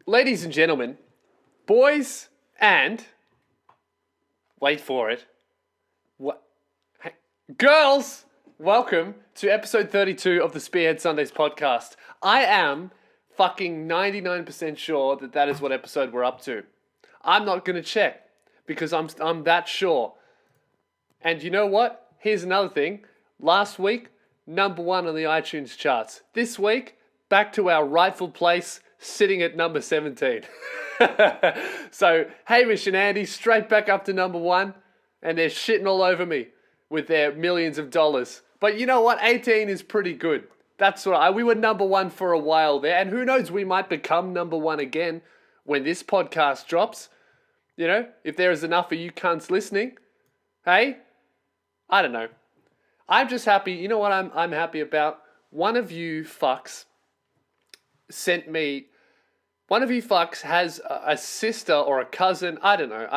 Ladies and gentlemen, boys and... Wait for it. What? Hey, girls! Welcome to episode 32 of the Spearhead Sundays podcast. I am fucking 99% sure that that is what episode we're up to. I'm not going to check because I'm that sure. And you know what? Here's another thing. Last week, number 1 on the iTunes charts. This week, back to our rightful place, sitting at number 17. So, Hamish and Andy straight back up to number 1, and they're shitting all over me with their millions of dollars. But you know what? 18 is pretty good. That's what we were number 1 for a while there, and who knows, we might become number 1 again when this podcast drops. You know, if there is enough of you cunts listening. Hey, I don't know. I'm just happy. You know what I'm happy about? One of you fucks has a sister or a cousin. I don't know.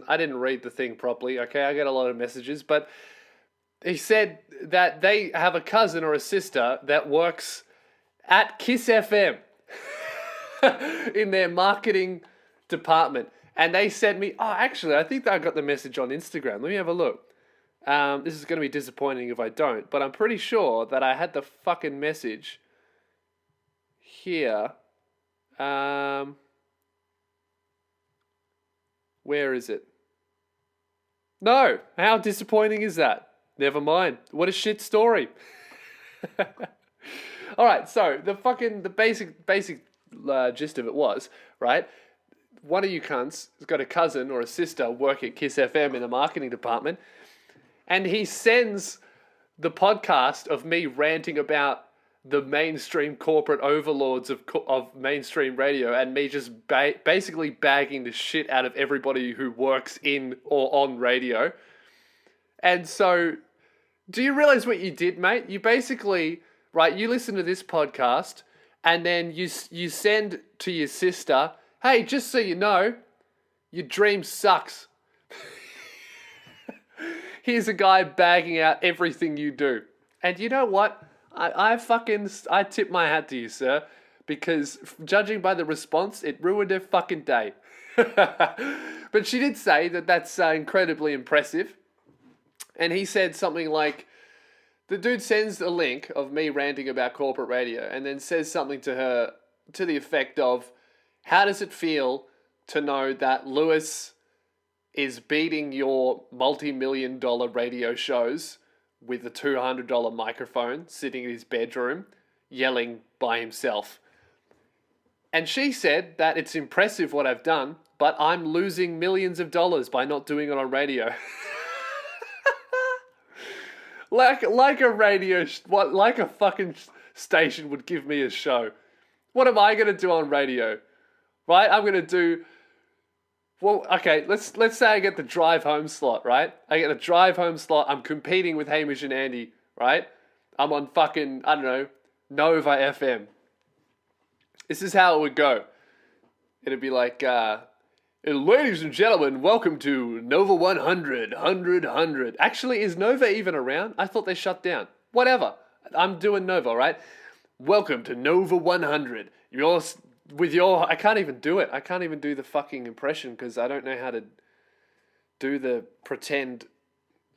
I didn't read the thing properly. Okay. I get a lot of messages, but he said that they have a cousin or a sister that works at Kiss FM in their marketing department. And they sent me, actually, I think I got the message on Instagram. Let me have a look. This is going to be disappointing if I don't, but I'm pretty sure that I had the fucking message here. Where is it? No, how disappointing is that? Never mind. What a shit story. All right, so the basic gist of it was, right? One of you cunts has got a cousin or a sister working at Kiss FM in the marketing department, and he sends the podcast of me ranting about the mainstream corporate overlords of mainstream radio and me just basically bagging the shit out of everybody who works in or on radio. And so, do you realize what you did, mate? You basically, right, you listen to this podcast and then you send to your sister, hey, just so you know, your dream sucks. Here's a guy bagging out everything you do. And you know what? I tip my hat to you, sir, because judging by the response, it ruined her fucking day. But she did say that that's incredibly impressive. And he said something like, the dude sends a link of me ranting about corporate radio and then says something to her to the effect of, how does it feel to know that Lewis is beating your multi-million-dollar radio shows with a $200 microphone sitting in his bedroom, yelling by himself? And she said that it's impressive what I've done, but I'm losing millions of dollars by not doing it on radio. like a fucking station would give me a show. What am I going to do on radio? Right? I'm going to do... Well, okay, let's say I get the drive home slot, right? I get the drive home slot. I'm competing with Hamish and Andy, right? I'm on fucking, I don't know, Nova FM. This is how it would go. It'd be like, ladies and gentlemen, welcome to Nova 100. Actually, is Nova even around? I thought they shut down. Whatever. I'm doing Nova, right? Welcome to Nova 100. I can't even do it. I can't even do the fucking impression because I don't know how to do the pretend.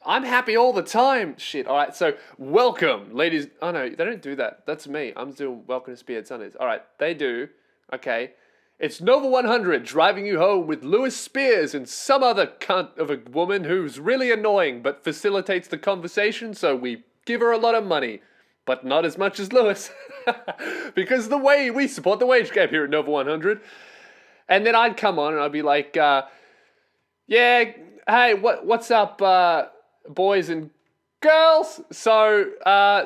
I'm happy all the time. Shit. All right. So welcome, ladies. Oh no, they don't do that. That's me. I'm doing welcome to Spearhead Sundays. All right. They do. Okay. It's Nova 100 driving you home with Lewis Spears and some other cunt of a woman who's really annoying but facilitates the conversation, so we give her a lot of money. But not as much as Lewis. Because the way we support the wage gap here at Nova 100. And then I'd come on and I'd be like, yeah, hey, what's up, boys and girls? So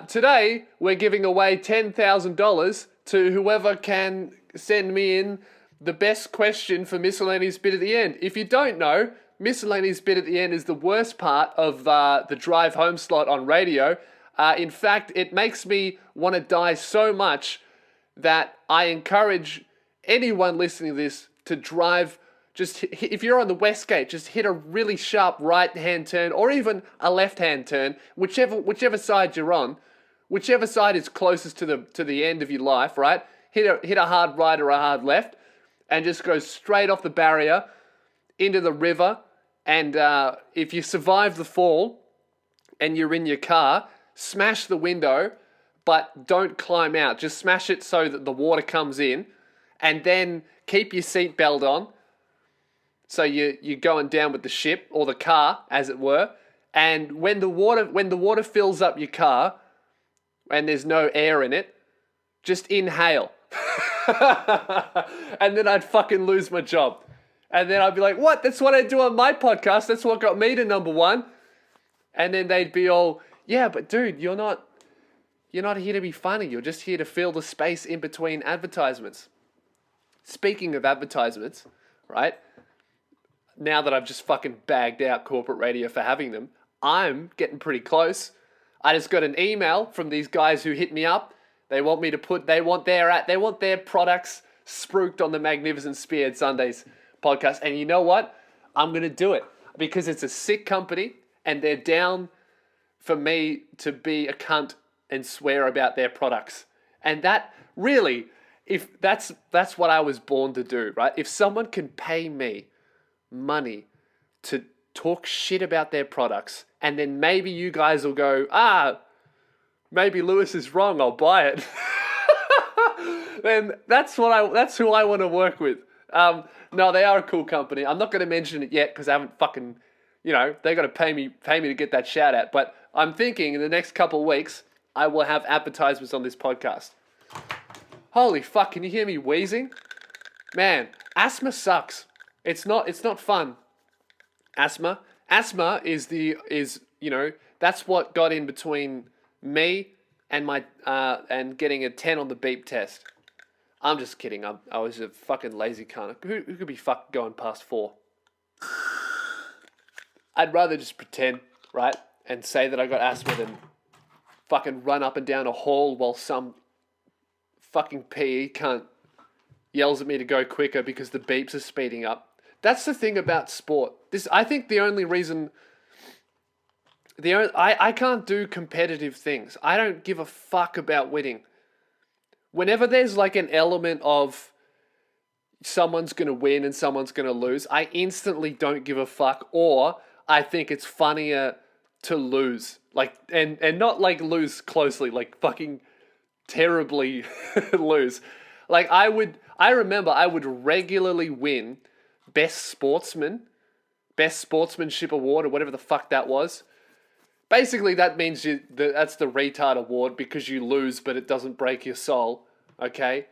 today we're giving away $10,000 to whoever can send me in the best question for Miscellaneous bit at the end. If you don't know, Miscellaneous bit at the end is the worst part of the drive home slot on radio. In fact, it makes me want to die so much that I encourage anyone listening to this to drive, if you're on the West Gate, just hit a really sharp right-hand turn or even a left-hand turn, whichever side you're on, whichever side is closest to the end of your life, right? Hit a hard right or a hard left. and just goes straight off the barrier into the river. And if you survive the fall and you're in your car, smash the window, but don't climb out. Just smash it so that the water comes in, and then keep your seatbelt on. So you're going down with the ship, or the car, as it were. And when the water fills up your car, and there's no air in it, just inhale. And then I'd fucking lose my job. And then I'd be like, what? That's what I do on my podcast. That's what got me to #1. And then they'd be all, yeah, but dude, you're not here to be funny. You're just here to fill the space in between advertisements. Speaking of advertisements, right? Now that I've just fucking bagged out corporate radio for having them, I'm getting pretty close. I just got an email from these guys who hit me up. They want their products spruiked on the Magnificent Speared Sundays podcast. And you know what? I'm going to do it because it's a sick company and they're down for me to be a cunt and swear about their products. And that really, if that's what I was born to do, right? If someone can pay me money to talk shit about their products, and then maybe you guys will go, maybe Lewis is wrong, I'll buy it. Then that's who I want to work with. No, they are a cool company. I'm not going to mention it yet because I haven't fucking, they got to pay me to get that shout out. But I'm thinking in the next couple of weeks, I will have advertisements on this podcast. Holy fuck, can you hear me wheezing? Man, asthma sucks. It's not fun. Asthma is that's what got in between me and my and getting a 10 on the beep test. I'm just kidding. I was a fucking lazy cunt. Who could be fucking going past 4? I'd rather just pretend, right, and say that I got asthma than fucking run up and down a hall while some fucking PE cunt yells at me to go quicker because the beeps are speeding up. That's the thing about sport. I think the only reason I can't do competitive things. I don't give a fuck about winning. Whenever there's like an element of someone's going to win and someone's going to lose, I instantly don't give a fuck, or I think it's funnier to lose. Like and not like lose closely, like fucking terribly lose. Like I remember I would regularly win best sportsmanship award, or whatever the fuck that was. Basically, that means that's the retard award because you lose, but it doesn't break your soul. Okay,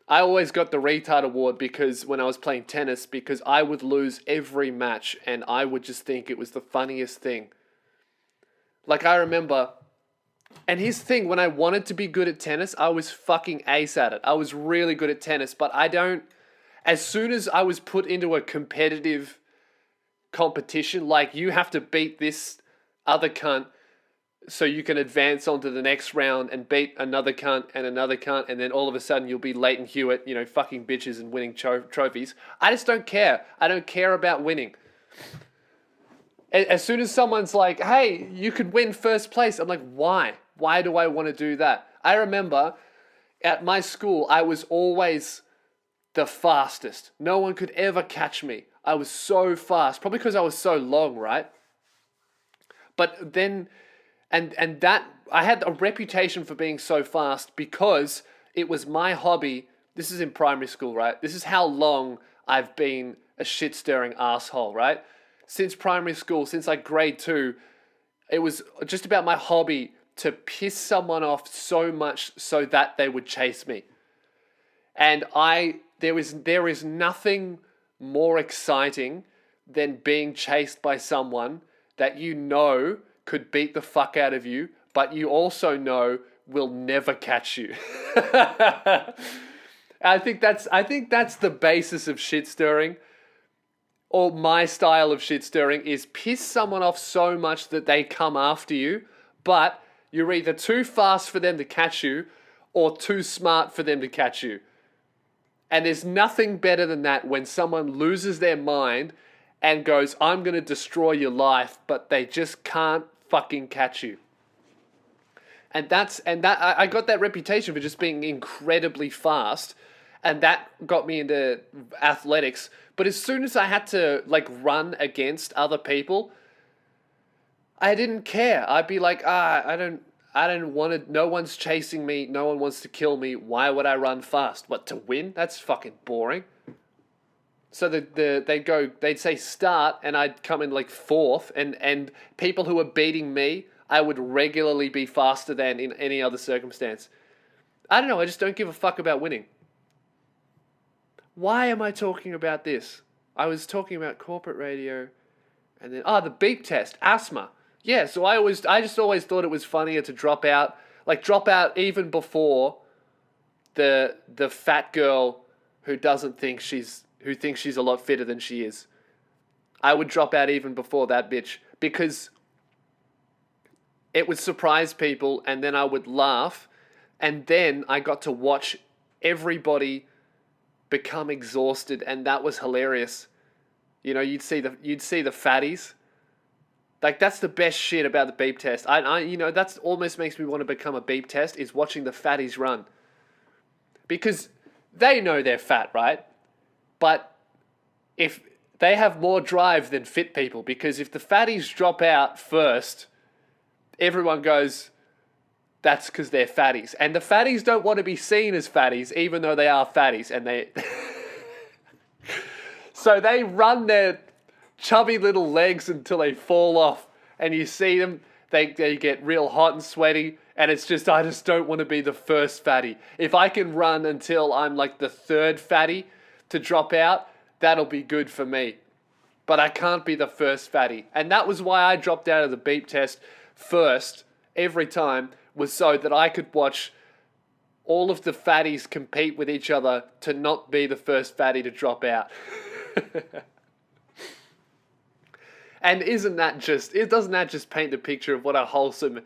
I always got the retard award because when I was playing tennis, because I would lose every match, and I would just think it was the funniest thing. Like I remember, and here's the thing: when I wanted to be good at tennis, I was fucking ace at it. I was really good at tennis, but I don't. As soon as I was put into a competitive competition, like you have to beat this other cunt so you can advance on to the next round and beat another cunt, and then all of a sudden you'll be Leighton Hewitt, fucking bitches and winning trophies. I just don't care. I don't care about winning. As soon as someone's like, hey, you could win first place, I'm like, why? Why do I want to do that? I remember at my school, I was always the fastest. No one could ever catch me. I was so fast, probably because I was so long, right? But then, and that, I had a reputation for being so fast because it was my hobby. This is in primary school, right? This is how long I've been a shit-stirring asshole, right? Since primary school, since like grade 2, it was just about my hobby to piss someone off so much so that they would chase me. And there is nothing more exciting than being chased by someone that could beat the fuck out of you, but you also know will never catch you. I think that's the basis of shit stirring, or my style of shit stirring is piss someone off so much that they come after you, but you're either too fast for them to catch you or too smart for them to catch you. And there's nothing better than that when someone loses their mind and goes, I'm going to destroy your life, but they just can't fucking catch you. And I got that reputation for just being incredibly fast. and that got me into athletics. But as soon as I had to like run against other people, I didn't care. I'd be like, I don't want to. No one's chasing me. No one wants to kill me. Why would I run fast? What, to win? That's fucking boring. So they'd say start, and I'd come in like fourth, and people who were beating me, I would regularly be faster than in any other circumstance. I don't know. I just don't give a fuck about winning. Why am I talking about this? I was talking about corporate radio, and then the beep test, asthma. Yeah, so I just always thought it was funnier to drop out even before the fat girl who thinks she's a lot fitter than she is. I would drop out even before that bitch because it would surprise people, and then I would laugh, and then I got to watch everybody become exhausted, and that was hilarious. You know, you'd see the fatties. Like, that's the best shit about the beep test. That's almost makes me want to become a beep test, is watching the fatties run. Because they know they're fat, right? But if they have more drive than fit people, because if the fatties drop out first, everyone goes, that's because they're fatties. And the fatties don't want to be seen as fatties, even though they are fatties. And they... So they run their chubby little legs until they fall off. And you see them, they get real hot and sweaty. And it's just, I just don't want to be the first fatty. If I can run until I'm like the third fatty to drop out, that'll be good for me. But I can't be the first fatty. And that was why I dropped out of the beep test first every time, was so that I could watch all of the fatties compete with each other to not be the first fatty to drop out. And doesn't that just paint the picture of what a wholesome,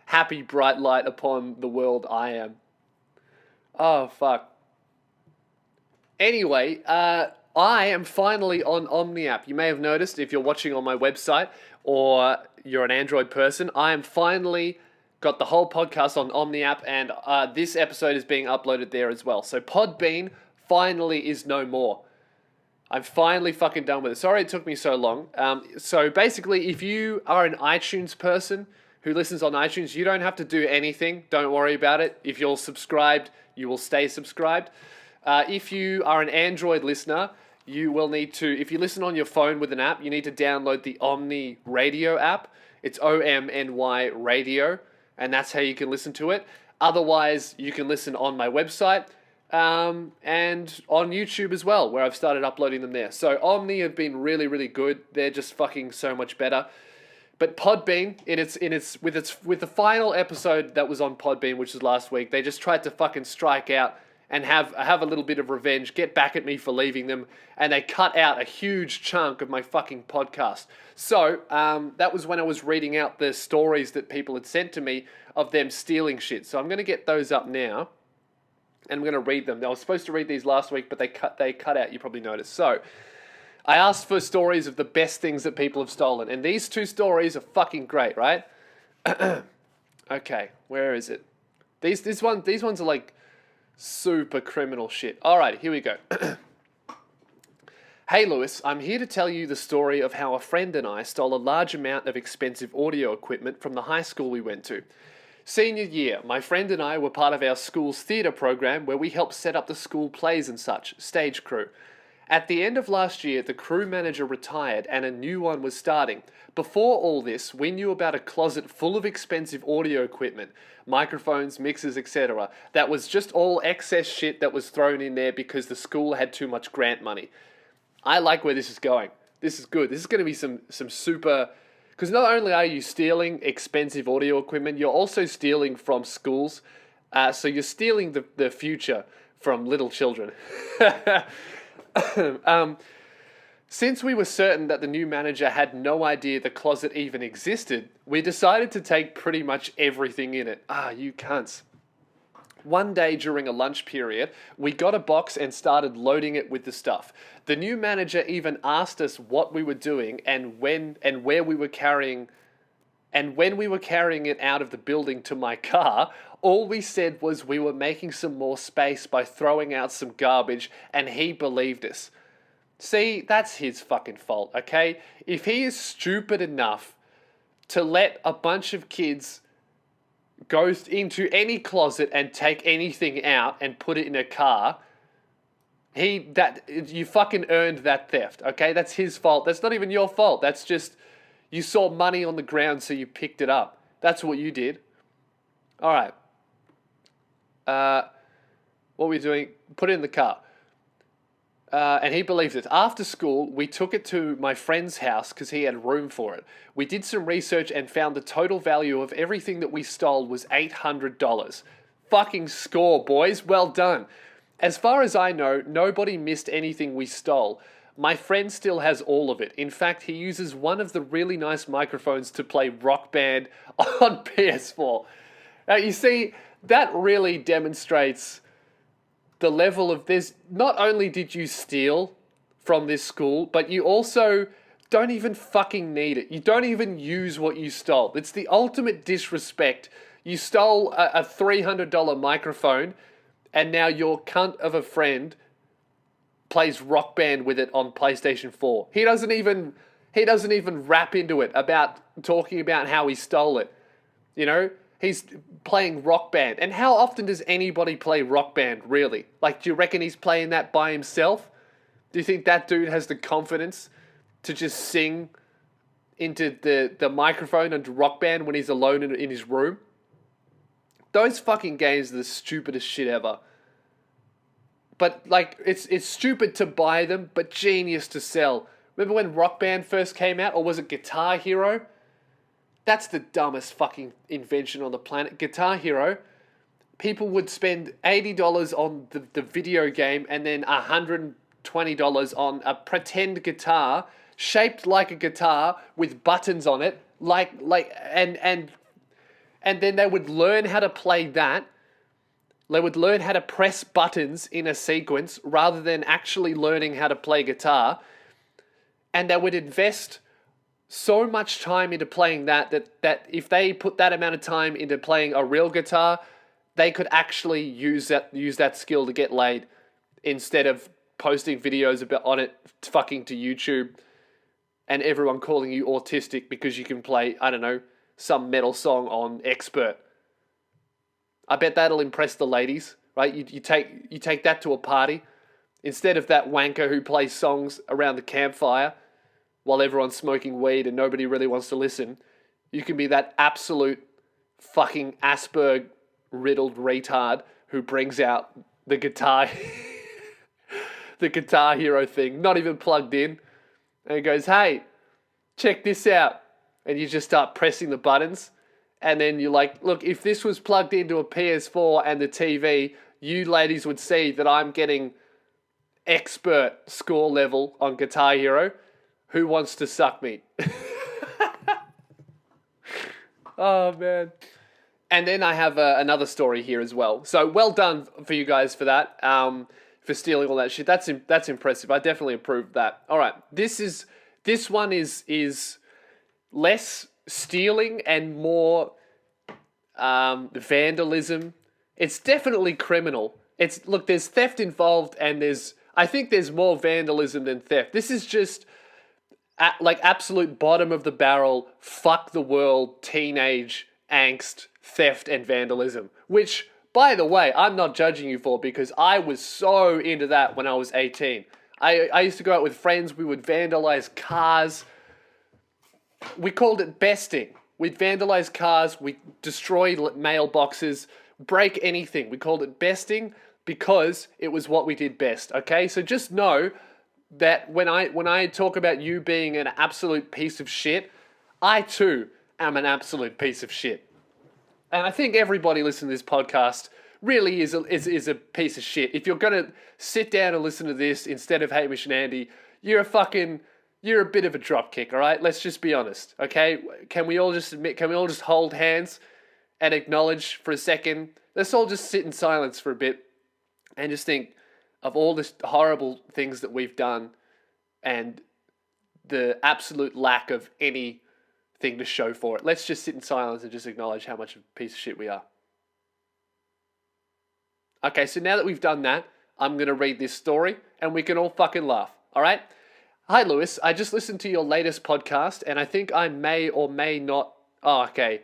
happy, bright light upon the world I am? Oh, fuck. Anyway, I am finally on Omni app. You may have noticed if you're watching on my website or you're an Android person, I am finally got the whole podcast on Omni app, and this episode is being uploaded there as well. So Podbean finally is no more. I'm finally fucking done with it. Sorry it took me so long. So basically, if you are an iTunes person who listens on iTunes, you don't have to do anything. Don't worry about it. If you're subscribed, you will stay subscribed. If you are an Android listener, you will need to, if you listen on your phone with an app, you need to download the Omni Radio app. It's OMNY Radio, and that's how you can listen to it. Otherwise, you can listen on my website, and on YouTube as well, where I've started uploading them there. So Omni have been really, really good. They're just fucking so much better. But Podbean, with the final episode that was on Podbean, which was last week, they just tried to fucking strike out and have a little bit of revenge, get back at me for leaving them, and they cut out a huge chunk of my fucking podcast. So that was when I was reading out the stories that people had sent to me of them stealing shit. So I'm going to get those up now, and I'm going to read them. I was supposed to read these last week, but they cut out, you probably noticed. So I asked for stories of the best things that people have stolen, and these two stories are fucking great, right? Okay, where is it? These ones are like super criminal shit. Alright, here we go. Hey Lewis, I'm here to tell you the story of how a friend and I stole a large amount of expensive audio equipment from the high school we went to. Senior year, my friend and I were part of our school's theatre program where we helped set up the school plays and such, stage crew. At the end of last year, the crew manager retired and a new one was starting. Before all this, we knew about a closet full of expensive audio equipment, microphones, mixers, etc. That was just all excess shit that was thrown in there because the school had too much grant money. I like where this is going. This is good. This is going to be some super... Because not only are you stealing expensive audio equipment, you're also stealing from schools. So you're stealing the future from little children. Since we were certain that the new manager had no idea the closet even existed, we decided to take pretty much everything in it. You cunts. One day during a lunch period, we got a box and started loading it with the stuff. The new manager even asked us what we were doing and when we were carrying it out of the building to my car, All we said was we were making some more space by throwing out some garbage, and he believed us. See, that's his fucking fault, okay? If he is stupid enough to let a bunch of kids go into any closet and take anything out and put it in a car, you fucking earned that theft, okay? That's his fault. That's not even your fault. That's just, you saw money on the ground, so you picked it up. That's what you did. All right. What were we doing? Put it in the car. And he believed it. After school, we took it to my friend's house because he had room for it. We did some research and found the total value of everything that we stole was $800. Fucking score, boys. Well done. As far as I know, nobody missed anything we stole. My friend still has all of it. In fact, he uses one of the really nice microphones to play Rock Band on PS4. Now, you see, that really demonstrates the level of this. Not only did you steal from this school, but you also don't even fucking need it. You don't even use what you stole. It's the ultimate disrespect. You stole a $300 microphone, and now your cunt of a friend plays Rock Band with it on PlayStation 4. He doesn't even rap into it about talking about how he stole it. You know? He's playing Rock Band. And how often does anybody play Rock Band, really? Like, do you reckon he's playing that by himself? Do you think that dude has the confidence to just sing into the microphone and Rock Band when he's alone in his room? Those fucking games are the stupidest shit ever. But, like, it's stupid to buy them, but genius to sell. Remember when Rock Band first came out? Or was it Guitar Hero? That's the dumbest fucking invention on the planet. Guitar Hero. People would spend $80 on the video game and then $120 on a pretend guitar shaped like a guitar with buttons on it, and then they would learn how to play that. They would learn how to press buttons in a sequence rather than actually learning how to play guitar, and they would invest so much time into playing that if they put that amount of time into playing a real guitar, they could actually use that skill to get laid instead of posting videos on it fucking to YouTube and everyone calling you autistic because you can play, I don't know, some metal song on expert. I bet that'll impress the ladies, right? You take that to a party instead of that wanker who plays songs around the campfire while everyone's smoking weed and nobody really wants to listen. You can be that absolute fucking Asperger-riddled retard who brings out the guitar, the Guitar Hero thing, not even plugged in, and he goes, hey, check this out. And you just start pressing the buttons, and then you're like, look, if this was plugged into a PS4 and the TV, you ladies would see that I'm getting expert score level on Guitar Hero. Who wants to suck me? Oh, man. And then I have another story here as well. So well done for you guys for that, for stealing all that shit. That's impressive. I definitely approve that. All right, this one is less stealing and more vandalism. It's definitely criminal. Look, there's theft involved, and I think there's more vandalism than theft. This is just like absolute bottom of the barrel, fuck the world, teenage angst, theft, and vandalism. Which, by the way, I'm not judging you for, because I was so into that when I was 18. I used to go out with friends, we would vandalize cars. We called it besting. We'd vandalize cars, we destroy mailboxes, break anything. We called it besting because it was what we did best, okay? So just know that when I talk about you being an absolute piece of shit, I too am an absolute piece of shit. And I think everybody listening to this podcast really is a piece of shit. If you're going to sit down and listen to this instead of Hamish and Andy, you're a bit of a dropkick, all right? Let's just be honest, okay? Can we all just hold hands and acknowledge for a second? Let's all just sit in silence for a bit and just think of all the horrible things that we've done and the absolute lack of anything to show for it. Let's just sit in silence and just acknowledge how much of a piece of shit we are. Okay, so now that we've done that, I'm going to read this story and we can all fucking laugh. All right? Hi, Lewis. I just listened to your latest podcast and I think I may or may not. Oh, okay.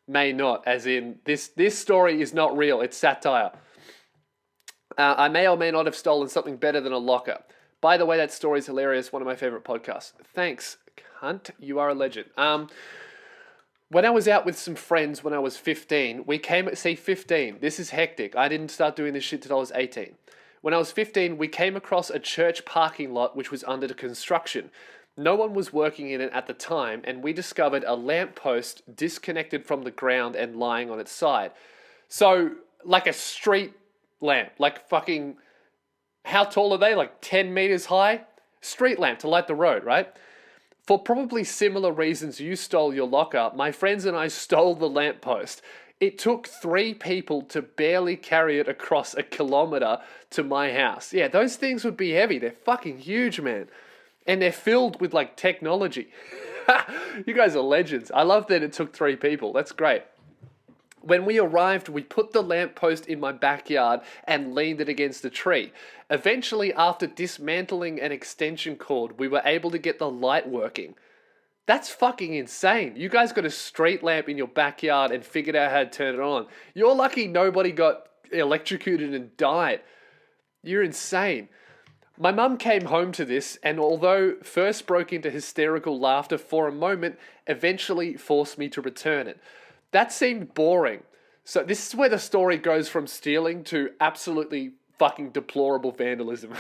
May not, as in this story is not real. It's satire. I may or may not have stolen something better than a locker. By the way, that story is hilarious. One of my favorite podcasts. Thanks, cunt. You are a legend. When I was out with some friends when I was 15, we came at, see, 15. This is hectic. I didn't start doing this shit till I was 18. When I was 15, we came across a church parking lot which was under construction. No one was working in it at the time, and we discovered a lamppost disconnected from the ground and lying on its side. So, like a street lamp, like fucking, how tall are they? Like 10 meters high? Street lamp to light the road, right? For probably similar reasons you stole your locker, my friends and I stole the lamppost. It took 3 people to barely carry it across a kilometer to my house. Yeah, those things would be heavy. They're fucking huge, man. And they're filled with, like, technology. You guys are legends. I love that it took 3 people. That's great. When we arrived, we put the lamppost in my backyard and leaned it against a tree. Eventually, after dismantling an extension cord, we were able to get the light working. That's fucking insane. You guys got a street lamp in your backyard and figured out how to turn it on. You're lucky nobody got electrocuted and died. You're insane. My mum came home to this and although first broke into hysterical laughter for a moment, eventually forced me to return it. That seemed boring. So this is where the story goes from stealing to absolutely fucking deplorable vandalism.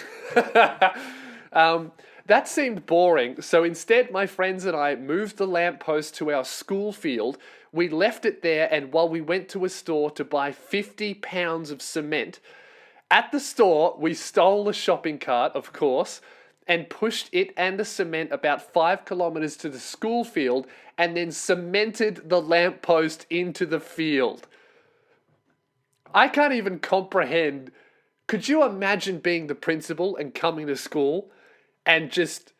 That seemed boring, so instead my friends and I moved the lamppost to our school field. We left it there, and while we went to a store to buy 50 pounds of cement, at the store we stole the shopping cart, of course, and pushed it and the cement about 5 kilometers to the school field, and then cemented the lamppost into the field. I can't even comprehend. Could you imagine being the principal and coming to school and just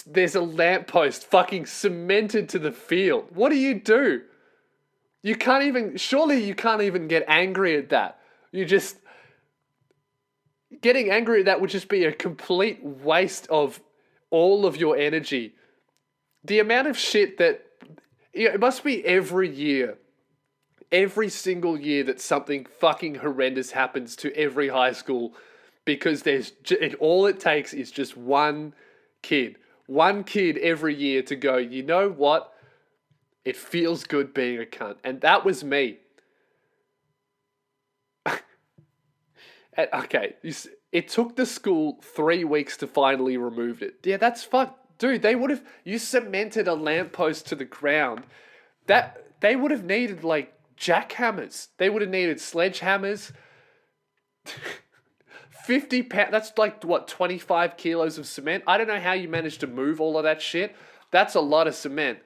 there's a lamppost fucking cemented to the field? What do? Surely you can't even get angry at that. Getting angry at that would just be a complete waste of all of your energy. The amount of shit that, it must be every single year that something fucking horrendous happens to every high school because all it takes is just one kid every year to go, you know what? It feels good being a cunt. And that was me. Okay, it took the school 3 weeks to finally remove it. Yeah, that's fucked. Dude, you cemented a lamppost to the ground. They would have needed, like, jackhammers. They would have needed sledgehammers. 50 pounds, that's like, what, 25 kilos of cement? I don't know how you managed to move all of that shit. That's a lot of cement.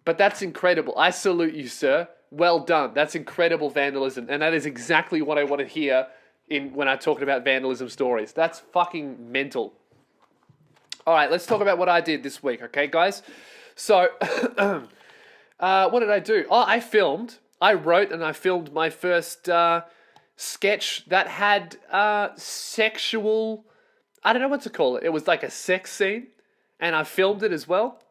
But that's incredible. I salute you, sir. Well done. That's incredible vandalism. And that is exactly what I want to hear when I'm talking about vandalism stories. That's fucking mental. All right, let's talk about what I did this week, okay, guys? So, what did I do? Oh, I wrote and I filmed my first sketch that had sexual, I don't know what to call it. It was like a sex scene, and I filmed it as well.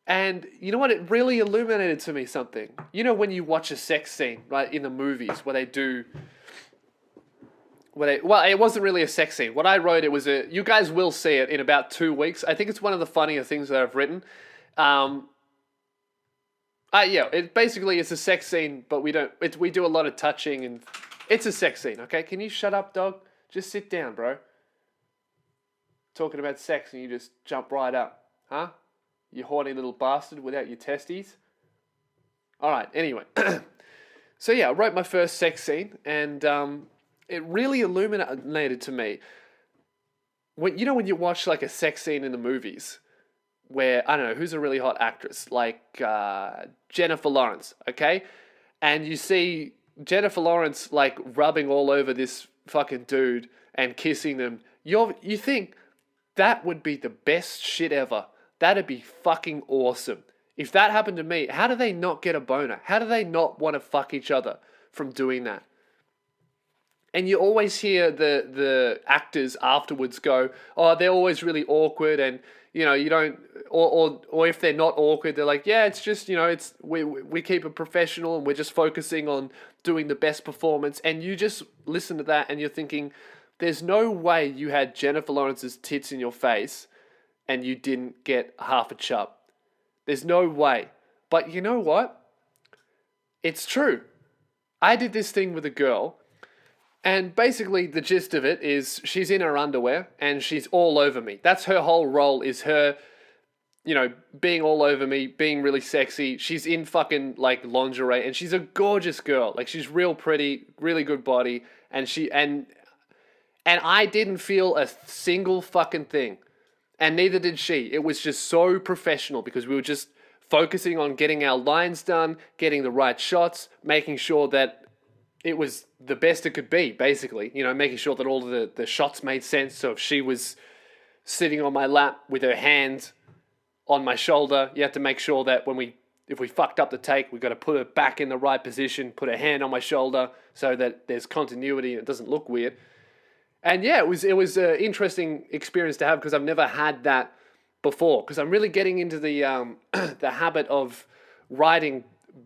And you know what? It really illuminated to me something. You know when you watch a sex scene, right, in the movies where they do... Well, it wasn't really a sex scene. What I wrote, you guys will see it in about 2 weeks. I think it's one of the funnier things that I've written. It's a sex scene, but we do a lot of touching and it's a sex scene, okay? Can you shut up, dog? Just sit down, bro. Talking about sex and you just jump right up, huh? You horny little bastard without your testes. All right, anyway. So yeah, I wrote my first sex scene and it really illuminated to me. When you watch like a sex scene in the movies where, I don't know, who's a really hot actress? Like Jennifer Lawrence, okay? And you see Jennifer Lawrence like rubbing all over this fucking dude and kissing them. You think that would be the best shit ever. That'd be fucking awesome. If that happened to me, how do they not get a boner? How do they not want to fuck each other from doing that? And you always hear the actors afterwards go, oh, they're always really awkward, and you don't, or if they're not awkward, they're like, yeah, it's just, it's we keep it professional and we're just focusing on doing the best performance. And you just listen to that and you're thinking, there's no way you had Jennifer Lawrence's tits in your face and you didn't get half a chub. There's no way. But you know what? It's true. I did this thing with a girl. And basically the gist of it is she's in her underwear and she's all over me. That's her whole role, is her, being all over me, being really sexy. She's in fucking like lingerie and she's a gorgeous girl. Like, she's real pretty, really good body. And I didn't feel a single fucking thing. And neither did she. It was just so professional because we were just focusing on getting our lines done, getting the right shots, making sure that it was the best it could be, basically. Making sure that all of the shots made sense. So if she was sitting on my lap with her hand on my shoulder, you have to make sure that if we fucked up the take, we've got to put her back in the right position, put her hand on my shoulder so that there's continuity and it doesn't look weird. And yeah, it was an interesting experience to have because I've never had that before. Because I'm really getting into the the habit of writing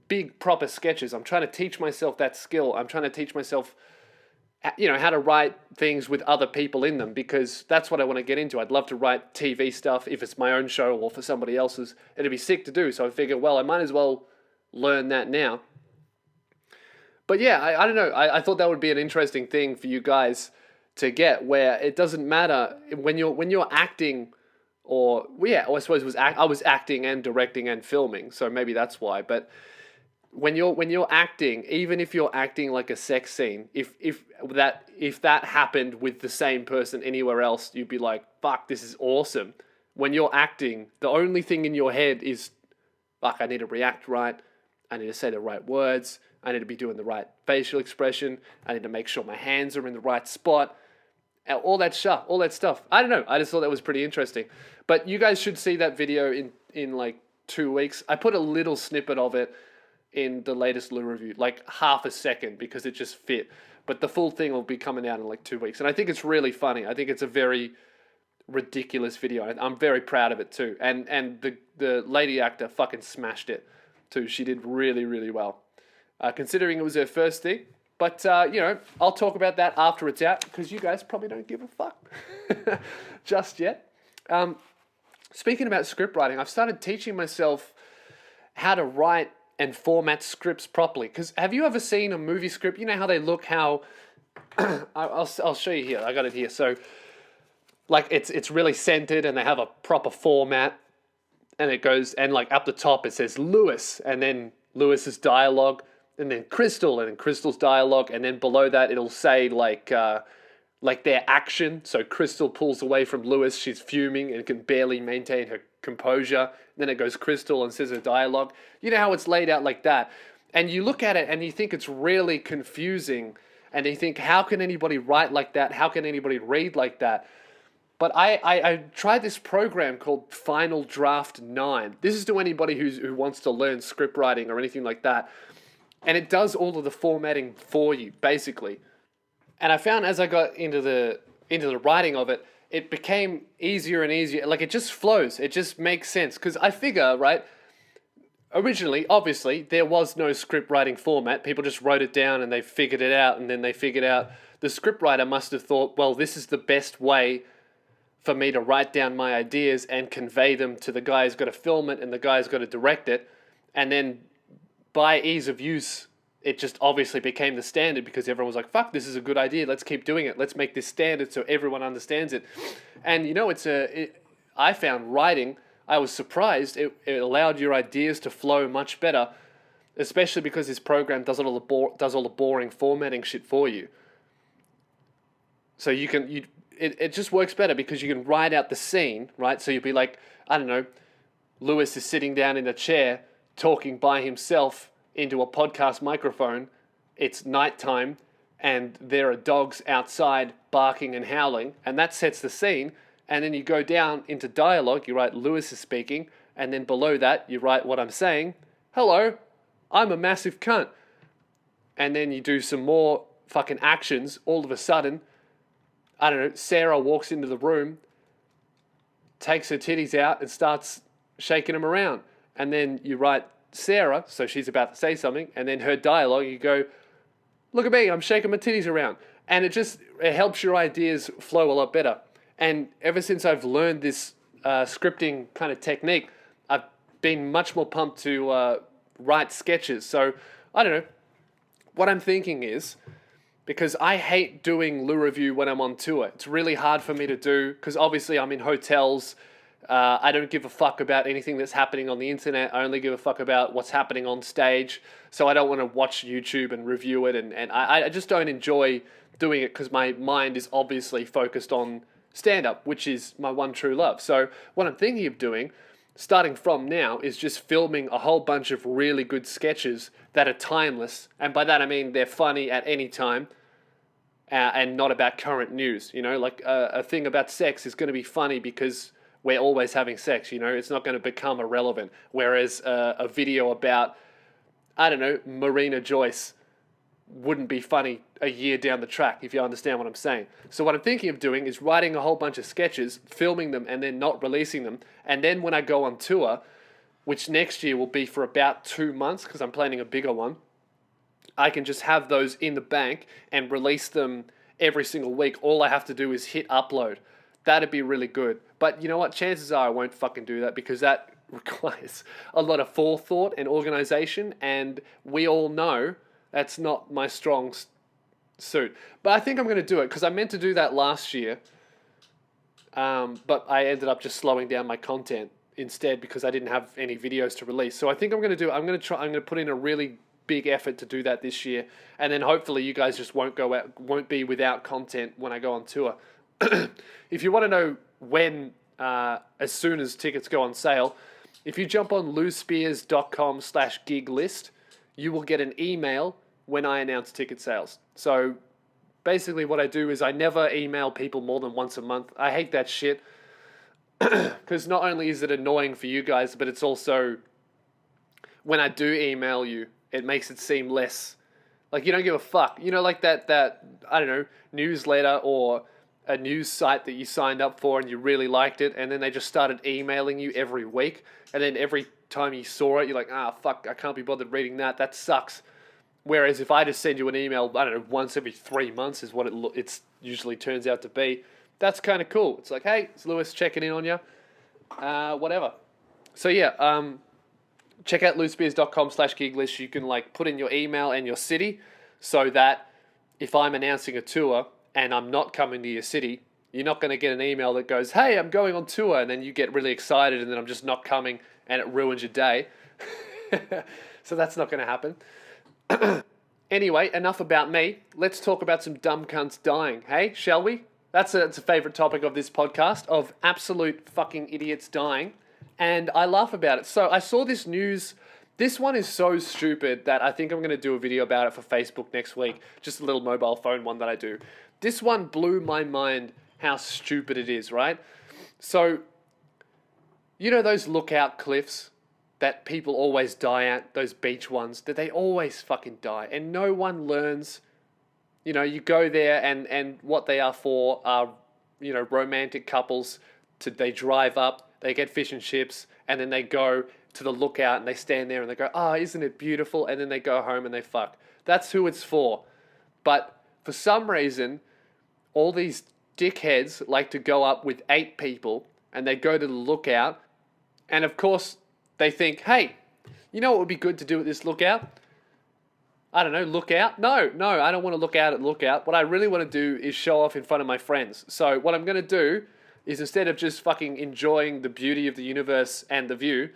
big proper sketches. I'm trying to teach myself that skill. I'm trying to teach myself, how to write things with other people in them, because that's what I want to get into. I'd love to write TV stuff if it's my own show or for somebody else's. It'd be sick to do. So I figured, well, I might as well learn that now. But yeah, I don't know. I thought that would be an interesting thing for you guys to get, where it doesn't matter when you're acting, or I suppose I was acting and directing and filming, so maybe that's why. But when you're acting, even if you're acting like a sex scene, if that happened with the same person anywhere else, you'd be like, fuck, this is awesome. When you're acting, the only thing in your head is, fuck, I need to react right, I need to say the right words, I need to be doing the right facial expression, I need to make sure my hands are in the right spot, all that stuff. I don't know, I just thought that was pretty interesting. But you guys should see that video in like 2 weeks. I put a little snippet of it in the latest Lou review, like half a second, because it just fit. But the full thing will be coming out in like 2 weeks. And I think it's really funny. I think it's a very ridiculous video. I'm very proud of it too. And the lady actor fucking smashed it too. She did really, really well. Considering it was her first thing. But, I'll talk about that after it's out, because you guys probably don't give a fuck just yet. Speaking about script writing, I've started teaching myself how to write and format scripts properly. Because have you ever seen a movie script? You know how they look, how... I'll show you here. I got it here. So, like, it's really centered and they have a proper format. And it goes... And, like, up the top it says Lewis. And then Lewis's dialogue. And then Crystal. And then Crystal's dialogue. And then below that it'll say, like their action. So Crystal pulls away from Lewis. She's fuming and can barely maintain her composure. Then it goes Crystal and says her dialogue. You know how it's laid out like that. And you look at it and you think it's really confusing. And you think, how can anybody write like that? How can anybody read like that? But I tried this program called Final Draft 9. This is to anybody who wants to learn script writing or anything like that. And it does all of the formatting for you, basically. And I found as I got into the writing of it, it became easier and easier. Like, it just flows. It just makes sense. Because I figure, right, originally, obviously, there was no script writing format. People just wrote it down and they figured it out. And then they figured out, the script writer must have thought, well, this is the best way for me to write down my ideas and convey them to the guy who's got to film it and the guy who's got to direct it. And then by ease of use, it just obviously became the standard, because everyone was like, fuck, this is a good idea. Let's keep doing it. Let's make this standard so everyone understands it. And, I found writing, I was surprised. It allowed your ideas to flow much better, especially because this program does all the boring formatting shit for you. So it just works better because you can write out the scene, right? So you'll be like, I don't know, Lewis is sitting down in a chair talking by himself into a podcast microphone. It's nighttime and there are dogs outside barking and howling, and that sets the scene. And then you go down into dialogue, you write Lewis is speaking, And then below that, you write what I'm saying. Hello, I'm a massive cunt. And then you do some more fucking actions. All of a sudden, I don't know, Sarah walks into the room, takes her titties out and starts shaking them around. And then you write Sarah, so she's about to say something, and then her dialogue, you go, look at me, I'm shaking my titties around. And it helps your ideas flow a lot better. And ever since I've learned this scripting kind of technique, I've been much more pumped to write sketches. So, I don't know, what I'm thinking is, because I hate doing Lou Review when I'm on tour. It's really hard for me to do, because obviously I'm in hotels. I don't give a fuck about anything that's happening on the internet. I only give a fuck about what's happening on stage. So I don't want to watch YouTube and review it. And I just don't enjoy doing it because my mind is obviously focused on stand-up, which is my one true love. So what I'm thinking of doing, starting from now, is just filming a whole bunch of really good sketches that are timeless. And by that I mean they're funny at any time. And not about current news, you know, like a thing about sex is going to be funny because we're always having sex, you know, it's not going to become irrelevant. Whereas a video about, I don't know, Marina Joyce wouldn't be funny a year down the track, if you understand what I'm saying. So what I'm thinking of doing is writing a whole bunch of sketches, filming them, and then not releasing them. And then when I go on tour, which next year will be for about 2 months, because I'm planning a bigger one, I can just have those in the bank and release them every single week. All I have to do is hit upload. That'd be really good. But you know what? Chances are I won't fucking do that because that requires a lot of forethought and organization. And we all know that's not my strong suit. But I think I'm going to do it because I meant to do that last year. But I ended up just slowing down my content instead because I didn't have any videos to release. So I think I'm going to put in a really big effort to do that this year, and then hopefully you guys just won't be without content when I go on tour. If you want to know when, as soon as tickets go on sale, if you jump on louspears.com/gig list, you will get an email when I announce ticket sales. So basically what I do is I never email people more than once a month. I hate that shit because not only is it annoying for you guys, but it's also, when I do email you, it makes it seem less like you don't give a fuck. You know, like that I don't know, newsletter or a news site that you signed up for and you really liked it, and then they just started emailing you every week, and then every time you saw it, you're like, fuck, I can't be bothered reading that. That sucks. Whereas if I just send you an email, I don't know, once every 3 months is what it usually turns out to be. That's kind of cool. It's like, hey, it's Lewis checking in on you. Whatever. So yeah, check out louspears.com/gig list. You can like put in your email and your city so that if I'm announcing a tour and I'm not coming to your city, you're not going to get an email that goes, hey, I'm going on tour, and then you get really excited and then I'm just not coming and it ruins your day. So that's not going to happen. Anyway, enough about me. Let's talk about some dumb cunts dying, hey? Shall we? It's a favorite topic of this podcast, of absolute fucking idiots dying. And I laugh about it. So I saw this news. This one is so stupid that I think I'm going to do a video about it for Facebook next week. Just a little mobile phone one that I do. This one blew my mind how stupid it is, right? So, you know those lookout cliffs that people always die at, those beach ones, that they always fucking die and no one learns. You know, you go there and what they are for are, you know, romantic couples. They drive up, they get fish and chips, and then they go to the lookout and they stand there and they go, isn't it beautiful? And then they go home and they fuck. That's who it's for. But for some reason, all these dickheads like to go up with 8 people and they go to the lookout. And of course, they think, hey, you know what would be good to do at this lookout? I don't know, look out? No, I don't want to look out at lookout. What I really want to do is show off in front of my friends. So what I'm going to do is, instead of just fucking enjoying the beauty of the universe and the view,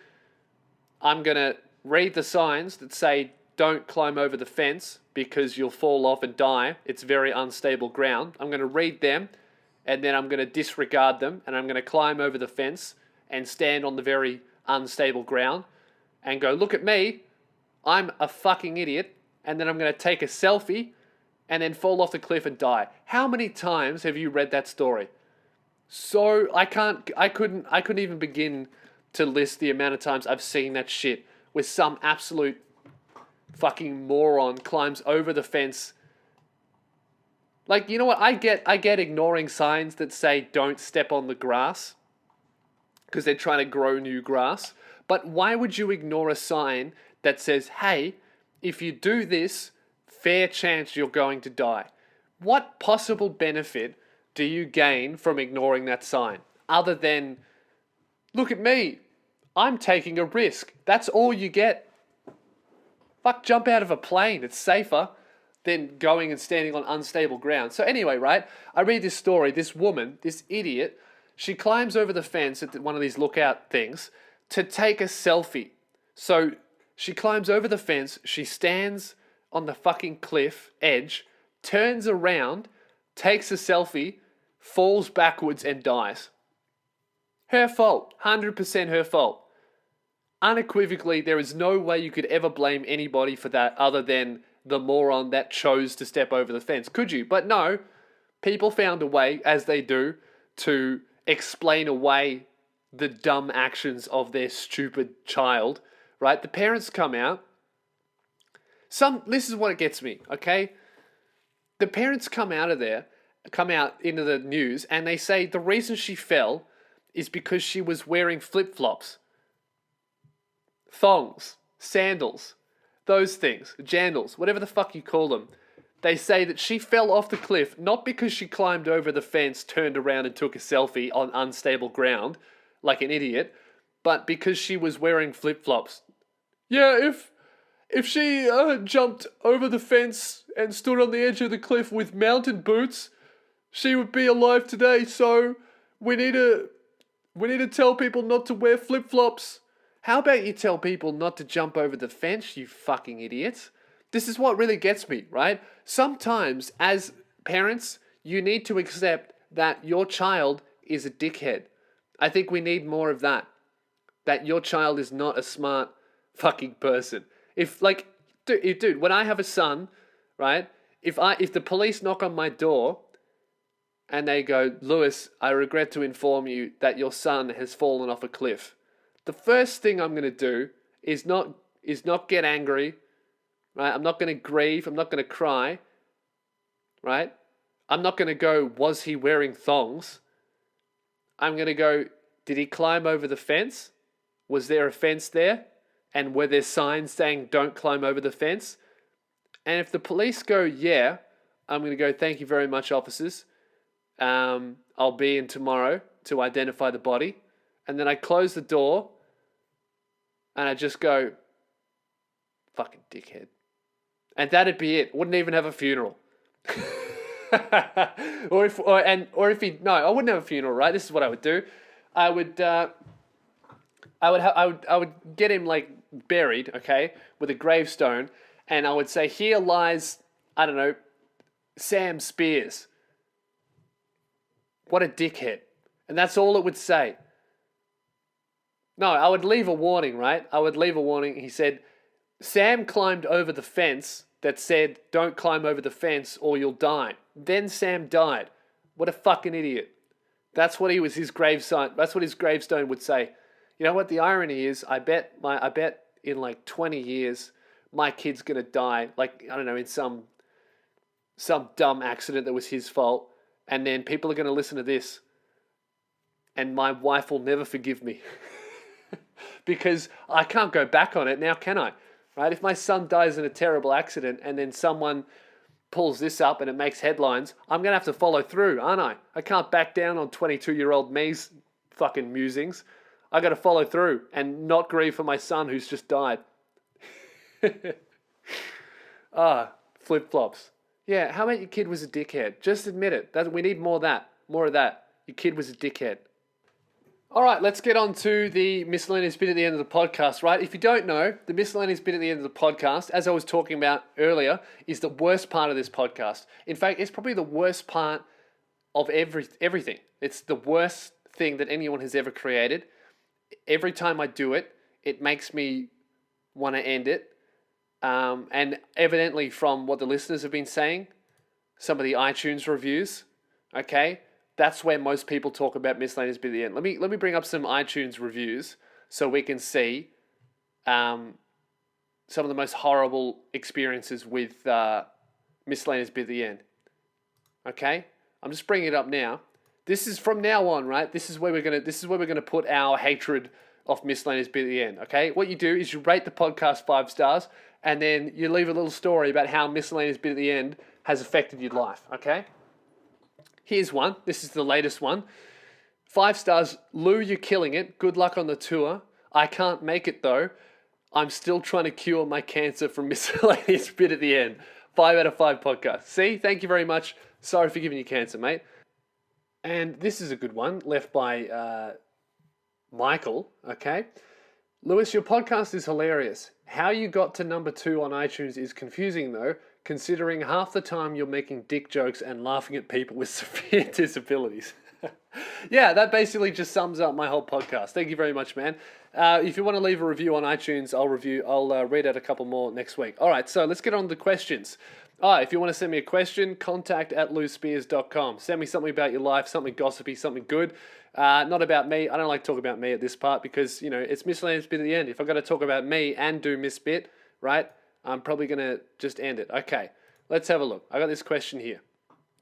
I'm going to read the signs that say, don't climb over the fence because you'll fall off and die. It's very unstable ground. I'm going to read them, and then I'm going to disregard them, and I'm going to climb over the fence and stand on the very unstable ground and go, look at me, I'm a fucking idiot. And then I'm going to take a selfie and then fall off the cliff and die. How many times have you read that story? So I couldn't even begin to list the amount of times I've seen that shit where some absolute fucking moron climbs over the fence. Like, you know what? I get ignoring signs that say don't step on the grass because they're trying to grow new grass. But why would you ignore a sign that says, hey, if you do this, fair chance you're going to die? What possible benefit do you gain from ignoring that sign? Other than, look at me, I'm taking a risk. That's all you get. Fuck, jump out of a plane. It's safer than going and standing on unstable ground. So anyway, right, I read this story. This woman, this idiot, she climbs over the fence at one of these lookout things to take a selfie. So she climbs over the fence, she stands on the fucking cliff edge, turns around, takes a selfie, falls backwards and dies. Her fault. 100% her fault. Unequivocally, there is no way you could ever blame anybody for that other than the moron that chose to step over the fence. Could you? But no, people found a way, as they do, to explain away the dumb actions of their stupid child, right? The parents come out. This is what it gets me, okay? The parents come out into the news, and they say the reason she fell is because she was wearing flip-flops, thongs, sandals, those things, jandals, whatever the fuck you call them. They say that she fell off the cliff not because she climbed over the fence, turned around and took a selfie on unstable ground like an idiot, but because she was wearing flip-flops. Yeah, if she jumped over the fence and stood on the edge of the cliff with mountain boots, she would be alive today. So we need to tell people not to wear flip-flops. How about you tell people not to jump over the fence, you fucking idiots? This is what really gets me, right? Sometimes, as parents, you need to accept that your child is a dickhead. I think we need more of that. That your child is not a smart fucking person. Dude, when I have a son, right? If the police knock on my door and they go, Lewis, I regret to inform you that your son has fallen off a cliff. The first thing I'm going to do is not get angry, right? I'm not going to grieve. I'm not going to cry, right? I'm not going to go, was he wearing thongs? I'm going to go, did he climb over the fence? Was there a fence there? And were there signs saying don't climb over the fence? And if the police go, yeah, I'm going to go, thank you very much, officers. I'll be in tomorrow to identify the body. And then I close the door and I just go, fucking dickhead. And that'd be it. Wouldn't even have a funeral. or if he, no, I wouldn't have a funeral, right? This is what I would do. I would get him like buried, okay, with a gravestone, and I would say, here lies, I don't know, Sam Spears. What a dickhead. And that's all it would say. No, I would leave a warning, right? I would leave a warning. He said, Sam climbed over the fence that said, don't climb over the fence or you'll die. Then Sam died. What a fucking idiot. That's what his gravestone would say. You know what the irony is? I bet in like 20 years, my kid's gonna die, like, I don't know, in some dumb accident that was his fault. And then people are gonna listen to this. And my wife will never forgive me. Because I can't go back on it now, can I? Right? If my son dies in a terrible accident and then someone pulls this up and it makes headlines, I'm going to have to follow through, aren't I? I can't back down on 22-year-old me's fucking musings. I got to follow through and not grieve for my son who's just died. Flip-flops. Yeah, how about your kid was a dickhead? Just admit it. We need more of that. More of that. Your kid was a dickhead. All right, let's get on to the miscellaneous bit at the end of the podcast, right? If you don't know, the miscellaneous bit at the end of the podcast, as I was talking about earlier, is the worst part of this podcast. In fact, it's probably the worst part of everything. It's the worst thing that anyone has ever created. Every time I do it, it makes me want to end it. And evidently from what the listeners have been saying, some of the iTunes reviews, okay, that's where most people talk about miscellaneous bit at the end. Let me bring up some iTunes reviews so we can see some of the most horrible experiences with Miscellaneous bit at the end. Okay, I'm just bringing it up now. This is from now on, right? This is where we're gonna put our hatred of Miscellaneous bit at the end. Okay, what you do is you rate the podcast 5 stars, and then you leave a little story about how Miscellaneous bit at the end has affected your life. Okay, here's one. This is the latest one. 5 stars. Lou, you're killing it. Good luck on the tour. I can't make it though. I'm still trying to cure my cancer from Miscellaneous bit at the end. 5 out of 5 podcast. See, thank you very much. Sorry for giving you cancer, mate. And this is a good one, left by Michael, okay? Lewis, your podcast is hilarious. How you got to number 2 on iTunes is confusing though, considering half the time you're making dick jokes and laughing at people with severe disabilities. Yeah, that basically just sums up my whole podcast. Thank you very much, man. If you want to leave a review on iTunes, I'll read out a couple more next week. All right, so let's get on to the questions. If you want to send me a question, contact@louspears.com. Send me something about your life, something gossipy, something good. Not about me. I don't like talking about me at this part because, it's Miscellaneous bit at the end. If I've got to talk about me and do Miss bit, right, I'm probably going to just end it. Okay, let's have a look. I got this question here.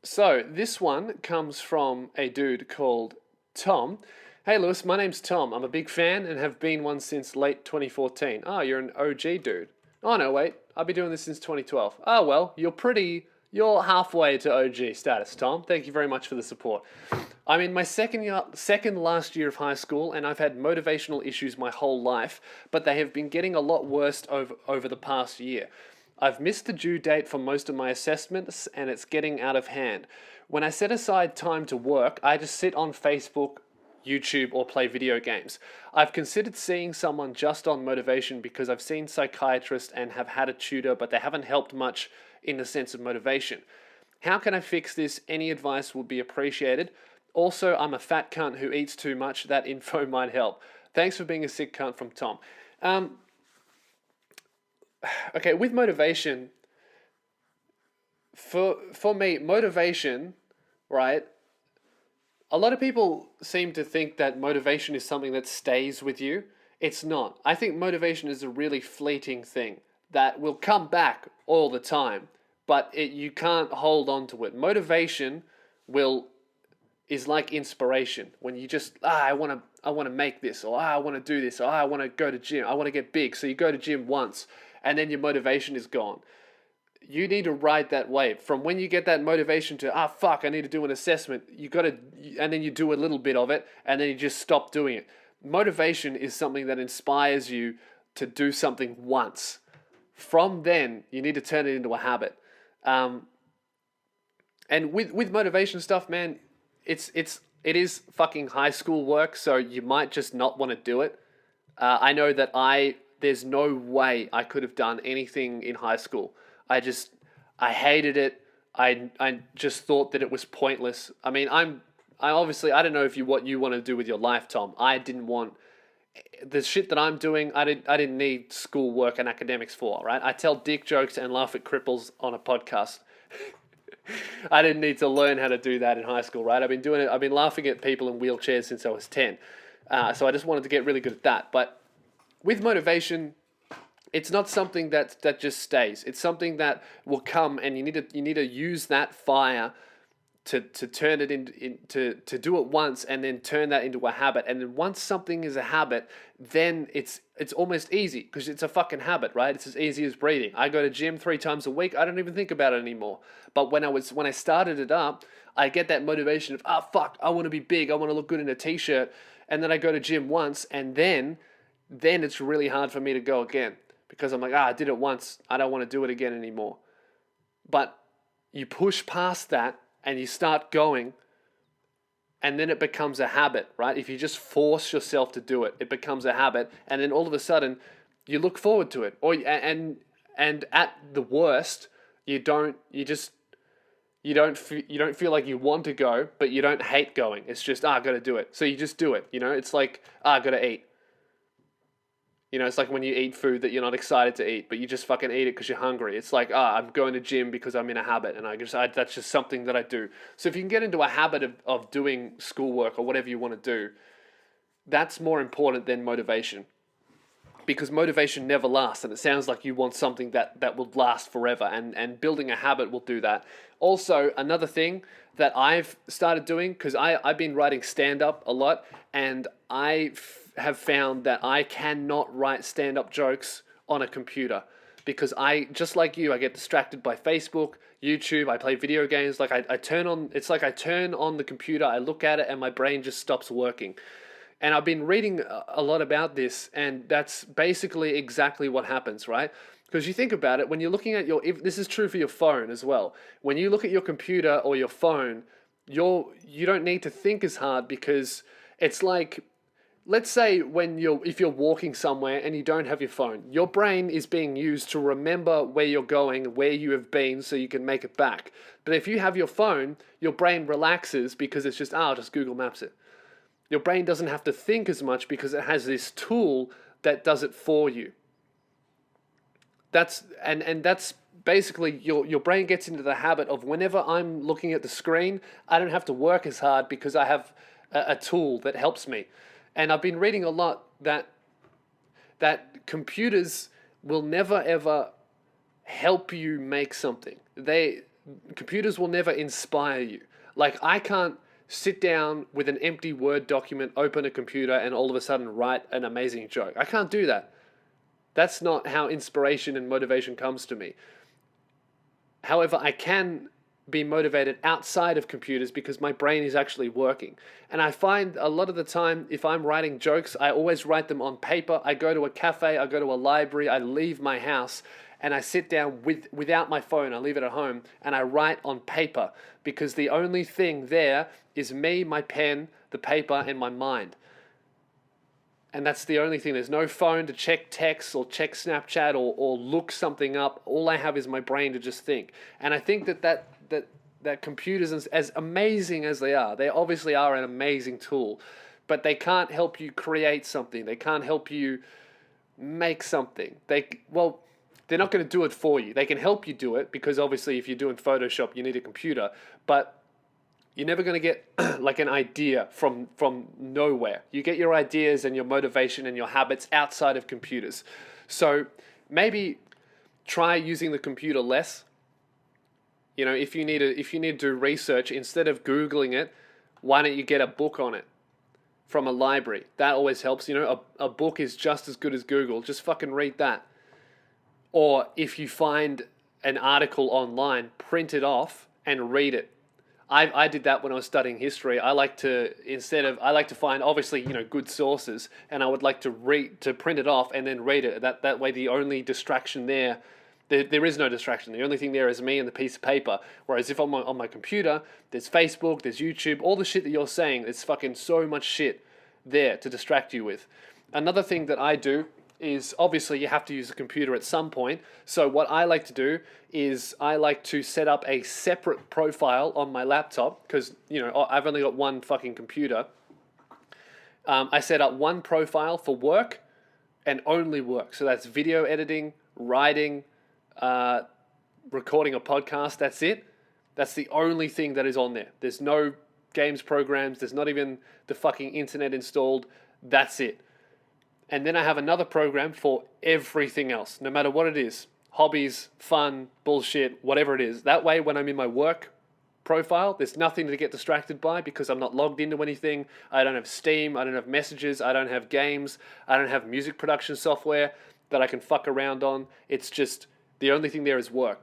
So this one comes from a dude called Tom. Hey Lewis, my name's Tom. I'm a big fan and have been one since late 2014. Oh, you're an OG dude. Oh no, wait. I've been doing this since 2012. Oh well, you're halfway to OG status, Tom. Thank you very much for the support. I'm in my second last year of high school and I've had motivational issues my whole life, but they have been getting a lot worse over the past year. I've missed the due date for most of my assessments and it's getting out of hand. When I set aside time to work, I just sit on Facebook, YouTube, or play video games. I've considered seeing someone just on motivation because I've seen psychiatrists and have had a tutor, but they haven't helped much in the sense of motivation. How can I fix this? Any advice would be appreciated. Also, I'm a fat cunt who eats too much. That info might help. Thanks for being a sick cunt from Tom. Okay, with motivation, for me, motivation, right? A lot of people seem to think that motivation is something that stays with you. It's not. I think motivation is a really fleeting thing that will come back all the time, but you can't hold on to it. Motivation is like inspiration. When you just I want to make this, or I want to do this, or I want to go to gym, I want to get big. So you go to gym once, and then your motivation is gone. You need to ride that wave. From when you get that motivation to, fuck, I need to do an assessment, and then you do a little bit of it, and then you just stop doing it. Motivation is something that inspires you to do something once. From then, you need to turn it into a habit. And with motivation stuff, man, it is fucking high school work, so you might just not want to do it. I know that there's no way I could have done anything in high school. I hated it. I just thought that it was pointless. I mean, I don't know what you want to do with your life, Tom. I didn't want the shit that I'm doing. I didn't need school work and academics for, right? I tell dick jokes and laugh at cripples on a podcast. I didn't need to learn how to do that in high school, right? I've been doing it. I've been laughing at people in wheelchairs since I was 10. So I just wanted to get really good at that. But with motivation, it's not something that just stays. It's something that will come, and you need to use that fire to turn it to do it once, and then turn that into a habit. And then once something is a habit, then it's almost easy because it's a fucking habit, right? It's as easy as breathing. I go to gym 3 times a week. I don't even think about it anymore. But when I started it up, I get that motivation of fuck, I want to be big. I want to look good in a t-shirt. And then I go to gym once, and then it's really hard for me to go again. Because I'm like, I did it once. I don't want to do it again anymore. But you push past that and you start going, and then it becomes a habit, right? If you just force yourself to do it, it becomes a habit, and then all of a sudden you look forward to it. And at the worst, you don't feel like you want to go, but you don't hate going. It's just I got to do it. So you just do it. It's like I got to eat. It's like when you eat food that you're not excited to eat, but you just fucking eat it because you're hungry. It's like, I'm going to gym because I'm in a habit, and that's just something that I do. So if you can get into a habit of doing schoolwork or whatever you want to do, that's more important than motivation. Because motivation never lasts, and it sounds like you want something that will last forever, and building a habit will do that. Also, another thing that I've started doing, because I've been writing stand-up a lot, and have found that I cannot write stand-up jokes on a computer, because just like you, I get distracted by Facebook, YouTube, I play video games, like I turn on the computer, I look at it, and my brain just stops working. And I've been reading a lot about this, and that's basically exactly what happens, right? Because you think about it, when you're looking at this is true for your phone as well. When you look at your computer or your phone, you don't need to think as hard, because it's like, let's say if you're walking somewhere and you don't have your phone, your brain is being used to remember where you're going, where you have been, so you can make it back. But if you have your phone, your brain relaxes, because it's just, I'll just Google Maps it. Your brain doesn't have to think as much, because it has this tool that does it for you. That's basically your brain gets into the habit of, whenever I'm looking at the screen, I don't have to work as hard, because I have a tool that helps me. And I've been reading a lot that computers will never ever help you make something. Computers will never inspire you. Like, I can't sit down with an empty Word document, open a computer, and all of a sudden write an amazing joke. I can't do that. That's not how inspiration and motivation comes to me. However, I can be motivated outside of computers, because my brain is actually working. And I find a lot of the time, if I'm writing jokes, I always write them on paper. I go to a cafe, I go to a library, I leave my house, and I sit down without my phone. I leave it at home, and I write on paper, because the only thing there is me, my pen, the paper, and my mind. And that's the only thing. There's no phone to check texts or check Snapchat or look something up. All I have is my brain to just think. And I think that computers, as amazing as they obviously are an amazing tool, but they can't help you create something. They can't help you make something. They're not going to do it for you. They can help you do it, because obviously if you're doing Photoshop, you need a computer, but you're never going to get like an idea from nowhere. You get your ideas and your motivation and your habits outside of computers. So maybe try using the computer less. You know, if you need to do research, instead of Googling it, why don't you get a book on it from a library? That always helps. You know, a book is just as good as Google. Just fucking read that. Or if you find an article online, print it off and read it. I did that when I was studying history. I like to find, obviously, you know, good sources, and I would like to print it off and then read it. That way, the only distraction there is no distraction. The only thing there is me and the piece of paper. Whereas if I'm on my computer, there's Facebook, there's YouTube, all the shit that you're saying. There's fucking so much shit there to distract you with. Another thing that I do is, obviously you have to use a computer at some point. So what I like to do is I like to set up a separate profile on my laptop, because, you know, I've only got one fucking computer. I set up one profile for work and only work. So that's video editing, writing, recording a podcast. That's it. That's the only thing that is on there. There's no games programs. There's not even the fucking internet installed. That's it. And then I have another program for everything else, no matter what it is. Hobbies, fun, bullshit, whatever it is. That way, when I'm in my work profile, there's nothing to get distracted by, because I'm not logged into anything. I don't have Steam, I don't have messages, I don't have games, I don't have music production software that I can fuck around on. It's just, the only thing there is work.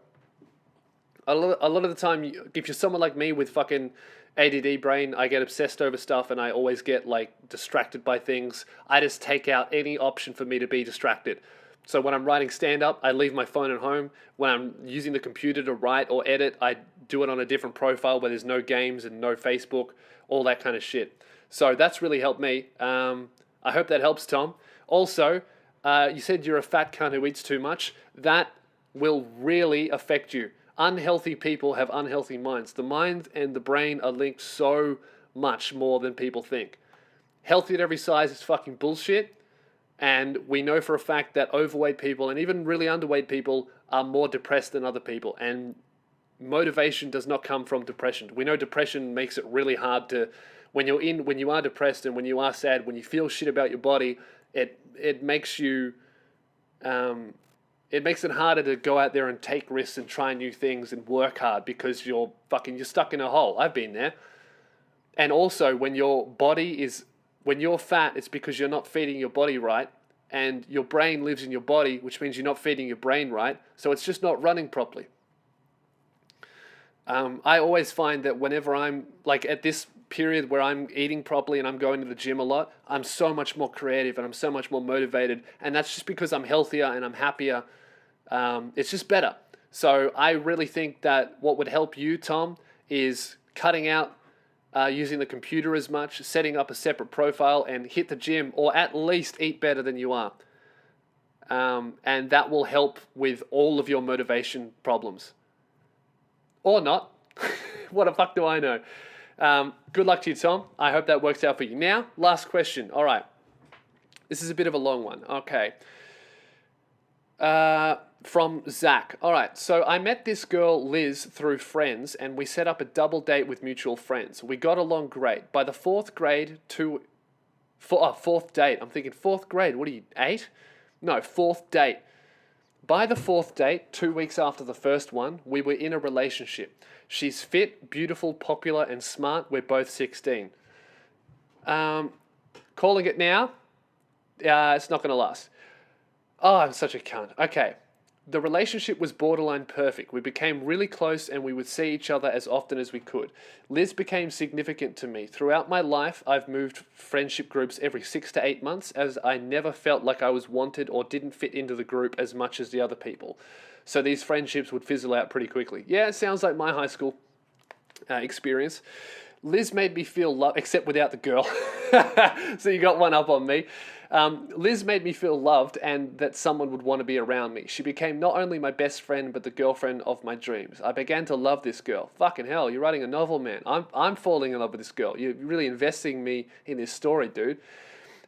A lot of the time, if you're someone like me with fucking ADD brain, I get obsessed over stuff, and I always get like distracted by things. I just take out any option for me to be distracted. So when I'm writing stand-up, I leave my phone at home. When I'm using the computer to write or edit, I do it on a different profile where there's no games and no Facebook, all that kind of shit. So that's really helped me. I hope that helps, Tom. Also, you said you're a fat cunt who eats too much. That will really affect you. Unhealthy people have unhealthy minds. The mind and the brain are linked so much more than people think. Healthy at every size is fucking bullshit. And we know for a fact that overweight people and even really underweight people are more depressed than other people. And motivation does not come from depression. We know depression makes it really hard to when you are depressed and when you are sad, when you feel shit about your body, it makes you, it makes it harder to go out there and take risks and try new things and work hard because you're stuck in a hole. I've been there. And also when you're fat, it's because you're not feeding your body right, and your brain lives in your body, which means you're not feeding your brain right. So it's just not running properly. I always find that whenever I'm like at this period where I'm eating properly and I'm going to the gym a lot, I'm so much more creative and I'm so much more motivated. And that's just because I'm healthier and I'm happier. It's just better. So I really think that what would help you, Tom, is cutting out using the computer as much, setting up a separate profile and hit the gym, or at least eat better than you are. And that will help with all of your motivation problems. Or not. What the fuck do I know? Good luck to you, Tom. I hope that works out for you. Now, last question. All right. This is a bit of a long one. Okay. From Zach. All right. So I met this girl, Liz, through friends, and we set up a double date with mutual friends. We got along great. By the fourth date. I'm thinking fourth grade. What are you, 8? No, fourth date. By the fourth date, 2 weeks after the first one, we were in a relationship. She's fit, beautiful, popular, and smart. We're both 16. Calling it now. It's not going to last. Oh, I'm such a cunt. Okay. The relationship was borderline perfect. We became really close and we would see each other as often as we could. Liz became significant to me. Throughout my life, I've moved friendship groups every 6 to 8 months, as I never felt like I was wanted or didn't fit into the group as much as the other people. So these friendships would fizzle out pretty quickly. Yeah, it sounds like my high school experience. Liz made me feel loved, except without the girl. So you got one up on me. Liz made me feel loved and that someone would want to be around me. She became not only my best friend, but the girlfriend of my dreams. I began to love this girl. Fucking hell, you're writing a novel, man. I'm falling in love with this girl. You're really investing me in this story, dude.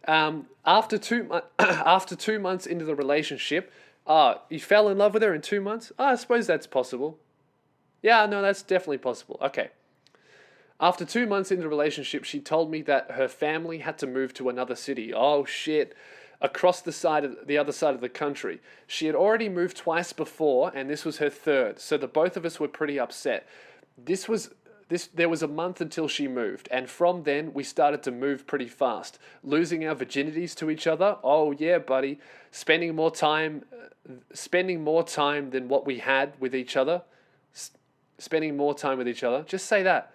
After 2 months into the relationship, you fell in love with her in 2 months? I suppose that's possible. Yeah, no, that's definitely possible. Okay. After 2 months into the relationship, she told me that her family had to move to another city. Oh shit. Across the other side of the country. She had already moved twice before, and this was her third. So the both of us were pretty upset. There was a month until she moved, and from then we started to move pretty fast, losing our virginities to each other. Oh yeah, buddy. Spending more time than what we had with each other. Spending more time with each other. Just say that.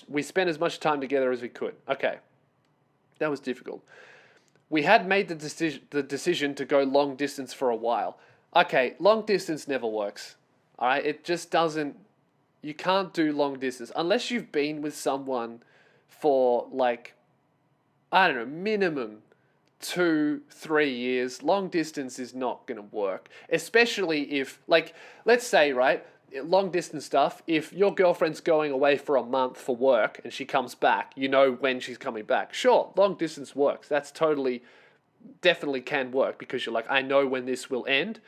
We spent as much time together as we could. Okay. That was difficult. We had made the decision to go long distance for a while. Okay, long distance never works. All right, it just doesn't. You can't do long distance unless you've been with someone for like, I don't know, minimum 2-3 years. Long distance is not going to work, especially if, like, let's say, right, long distance stuff, if your girlfriend's going away for a month for work and she comes back, you know when she's coming back. Sure, long distance works. That's definitely can work because you're like, I know when this will end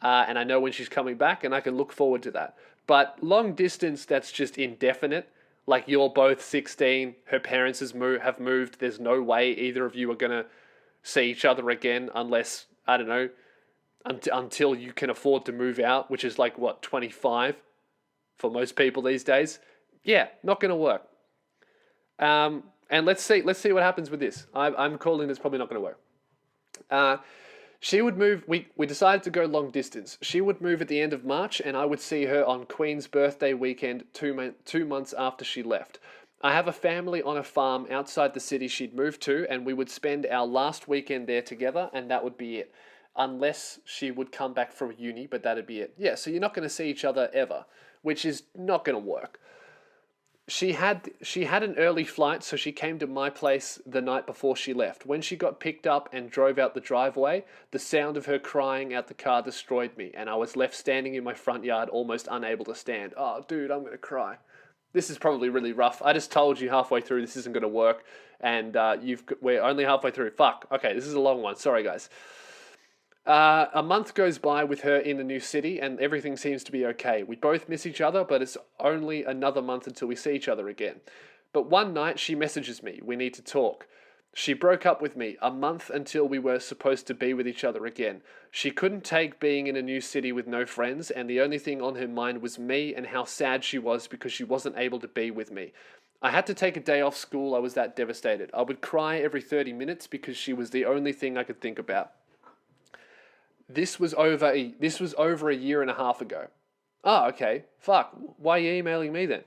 and I know when she's coming back and I can look forward to that. But long distance that's just indefinite, like you're both 16, her parents have moved, there's no way either of you are going to see each other again unless, I don't know, until you can afford to move out, which is like, what, 25 for most people these days? Yeah, not going to work. And let's see what happens with this. I'm calling this probably not going to work. She would move, we decided to go long distance. She would move at the end of March, and I would see her on Queen's birthday weekend 2 months after she left. I have a family on a farm outside the city she'd moved to, and we would spend our last weekend there together, and that would be it. Unless she would come back from uni, but that'd be it. Yeah, so you're not going to see each other ever, which is not going to work. She had an early flight, so she came to my place the night before she left. When she got picked up and drove out the driveway, the sound of her crying out the car destroyed me, and I was left standing in my front yard, almost unable to stand. Oh, dude, I'm going to cry. This is probably really rough. I just told you halfway through this isn't going to work, and we're only halfway through. Fuck. Okay, this is a long one. Sorry, guys. A month goes by with her in the new city and everything seems to be okay. We both miss each other, but it's only another month until we see each other again. But one night she messages me, we need to talk. She broke up with me a month until we were supposed to be with each other again. She couldn't take being in a new city with no friends, and the only thing on her mind was me and how sad she was because she wasn't able to be with me. I had to take a day off school. I was that devastated. I would cry every 30 minutes because she was the only thing I could think about. This was over a year and a half ago. Oh, okay. Fuck. Why are you emailing me then?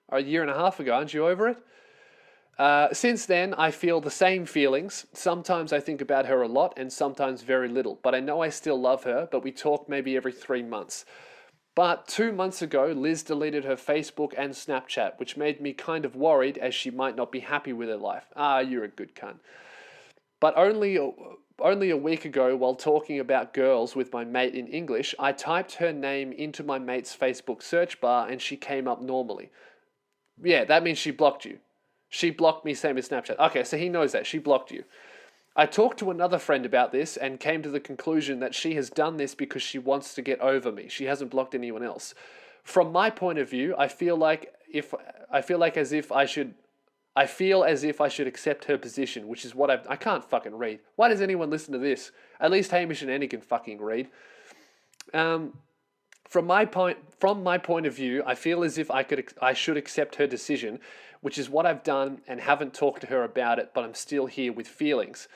A year and a half ago, aren't you over it? Since then, I feel the same feelings. Sometimes I think about her a lot and sometimes very little. But I know I still love her, but we talk maybe every 3 months. But 2 months ago, Liz deleted her Facebook and Snapchat, which made me kind of worried as she might not be happy with her life. Ah, you're a good cunt. But only a week ago, while talking about girls with my mate in English, I typed her name into my mate's Facebook search bar and she came up normally. Yeah, that means she blocked you. She blocked me, same as Snapchat. Okay, so he knows that. She blocked you. I talked to another friend about this and came to the conclusion that she has done this because she wants to get over me. She hasn't blocked anyone else. From my point of view, I feel as if I should accept her position, which is what I can't fucking read. Why does anyone listen to this? At least Hamish and Annie can fucking read. From my point of view, I feel as if I should accept her decision, which is what I've done and haven't talked to her about it, but I'm still here with feelings.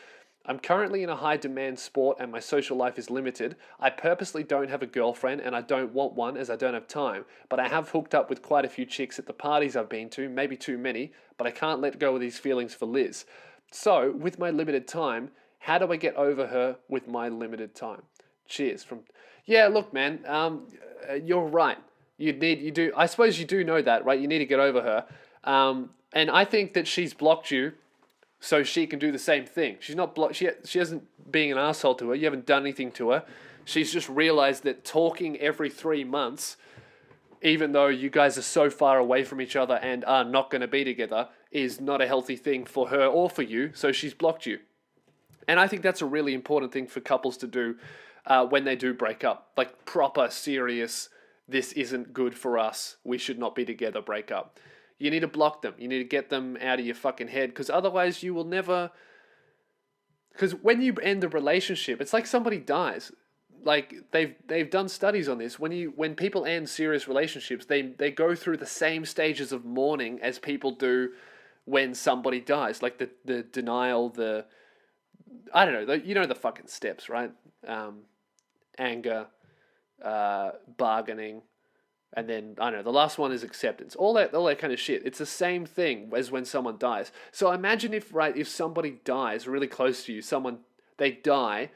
I'm currently in a high demand sport and my social life is limited. I purposely don't have a girlfriend and I don't want one as I don't have time, but I have hooked up with quite a few chicks at the parties I've been to, maybe too many, but I can't let go of these feelings for Liz. So, with my limited time, how do I get over her with my limited time? Cheers. Yeah, look, man, you're right. I suppose you do know that, right? You need to get over her. And I think that she's blocked you so she can do the same thing. She's not blocked. She hasn't been an asshole to her. You haven't done anything to her. She's just realized that talking every 3 months, even though you guys are so far away from each other and are not going to be together, is not a healthy thing for her or for you. So she's blocked you. And I think that's a really important thing for couples to do when they do break up. Like proper, serious, this isn't good for us, we should not be together breakup. You need to block them. You need to get them out of your fucking head, because otherwise you will never... Because when you end a relationship, it's like somebody dies. Like they've done studies on this. When people end serious relationships, they go through the same stages of mourning as people do when somebody dies. Like the denial, I don't know, you know the fucking steps, right? Anger, bargaining, and then, I don't know, the last one is acceptance. All that kind of shit. It's the same thing as when someone dies. So imagine if somebody dies really close to you, they die,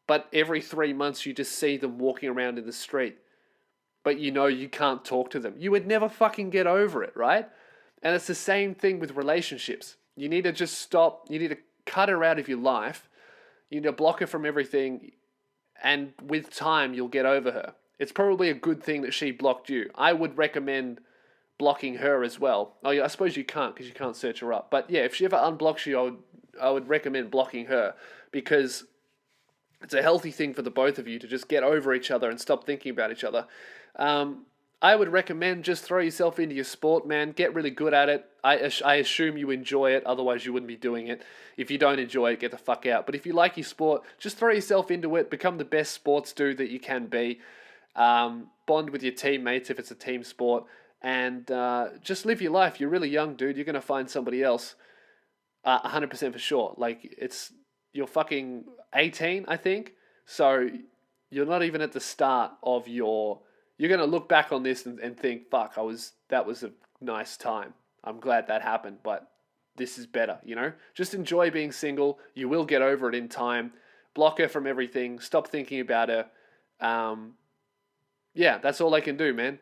but every 3 months you just see them walking around in the street, but you know you can't talk to them. You would never fucking get over it, right? And it's the same thing with relationships. You need to just stop. You need to cut her out of your life. You need to block her from everything, and with time you'll get over her. It's probably a good thing that she blocked you. I would recommend blocking her as well. Oh yeah, I suppose you can't because you can't search her up. But yeah, if she ever unblocks you, I would recommend blocking her, because it's a healthy thing for the both of you to just get over each other and stop thinking about each other. I would recommend just throw yourself into your sport, man. Get really good at it. I assume you enjoy it, otherwise you wouldn't be doing it. If you don't enjoy it, get the fuck out. But if you like your sport, just throw yourself into it. Become the best sports dude that you can be. Bond with your teammates if it's a team sport, and just live your life. You're really young, dude. You're going to find somebody else 100% for sure. Like, you're fucking 18, I think, so you're not even at the start of you're going to look back on this and think, fuck, that was a nice time. I'm glad that happened, but this is better, you know? Just enjoy being single. You will get over it in time. Block her from everything. Stop thinking about her. Yeah, that's all I can do, man.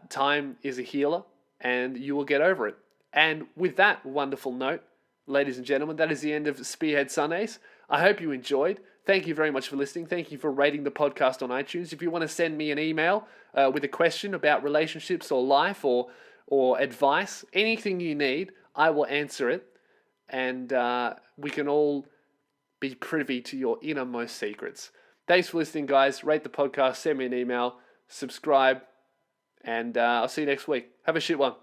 Time is a healer, and you will get over it. And with that wonderful note, ladies and gentlemen, that is the end of Spearhead Sundays. I hope you enjoyed. Thank you very much for listening. Thank you for rating the podcast on iTunes. If you want to send me an email with a question about relationships or life or advice, anything you need, I will answer it. And we can all be privy to your innermost secrets. Thanks for listening, guys. Rate the podcast, send me an email, subscribe, and I'll see you next week. Have a shit one.